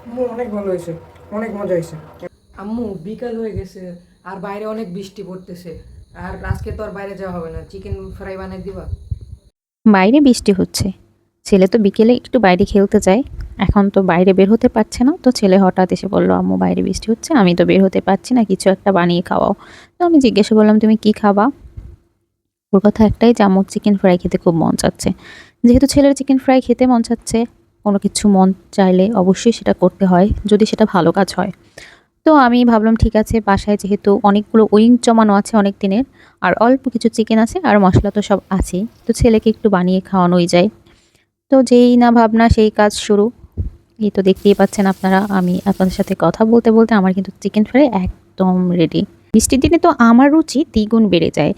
আম্মু অনেক ভালো হয়েছে, অনেক মজা হয়েছে। আম্মু বিকাল হয়ে গেছে আর বাইরে অনেক বৃষ্টি পড়তেছে, আর আজকে তো আর বাইরে যাওয়া হবে না, চিকেন ফ্রাই বানিয়ে দিবা? বাইরে বৃষ্টি হচ্ছে, ছেলে তো বিকেলে একটু বাইরে খেলতে যায়, এখন তো বাইরে বের হতে পারছে না, তো ছেলে হঠাৎ এসে বললো আম্মু বাইরে বৃষ্টি হচ্ছে, আমি তো বের হতে পারছি না, কিছু একটা বানিয়ে খাওয়াও। তো আমি জিজ্ঞাসা করলাম তুমি কি খাবা। ওর কথা একটাই যে আম্মুর চিকেন ফ্রাই খেতে খুব মন চাচ্ছে। যেহেতু ছেলের চিকেন ফ্রাই খেতে মন চাচ্ছে, কোনো কিছু মন চাইলে অবশ্যই সেটা করতে হয়, যদি সেটা ভালো কাজ হয়। তো আমি ভাবলাম ঠিক আছে, বাসায় যেহেতু অনেকগুলো উইং জমানো আছে অনেক দিনের, আর অল্প কিছু চিকেন আছে আর মশলা তো সব আছেই, তো ছেলেকে একটু বানিয়ে খাওয়ানোই যায়। তো যেই না ভাবনা সেই কাজ শুরু। এই তো দেখতেই পাচ্ছেন আপনারা, আমি আপনাদের সাথে কথা বলতে বলতে আমার কিন্তু চিকেন ফ্রাই একদম রেডি। বৃষ্টির দিনে তো আমার রুচি দ্বিগুণ বেড়ে যায়,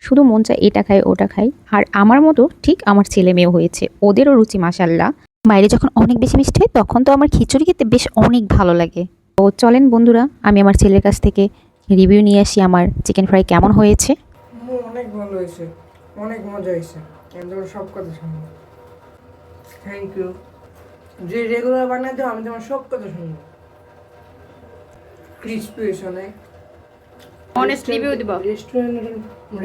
শুধু মন চায় এটা খাই ওটা খাই। আর আমার মতো ঠিক আমার ছেলে মেয়েও হয়েছে, ওদেরও রুচি মাশাল্লাহ। বাইরে যখন অনেক বেশি বৃষ্টি হয় তখন তো আমার খিচুড়ি খেতে বেশ অনেক ভালো লাগে। তো চলেন বন্ধুরা, আমি আমার ছেলের কাছ থেকে রিভিউ নিয়ে আসি আমার চিকেন ফ্রাই কেমন হয়েছে। আম্মু অনেক ভালো হয়েছে, অনেক মজা হয়েছে, একদম সব কথা শুনবো। Thank you. যে রেগুলার বানাই দাও আমি তোমার সব কথা শুনবো। ক্রিস্পি হয়েছে অনেক। অনেস্ট রিভিউ দিব।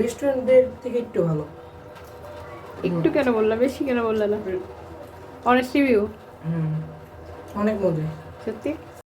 রেস্টুরেন্টের থেকে একটু ভালো। একটু কেন বললাম, বেশি কেন বললাম না? Honest review. হুম, অনেক মজা। সত্যি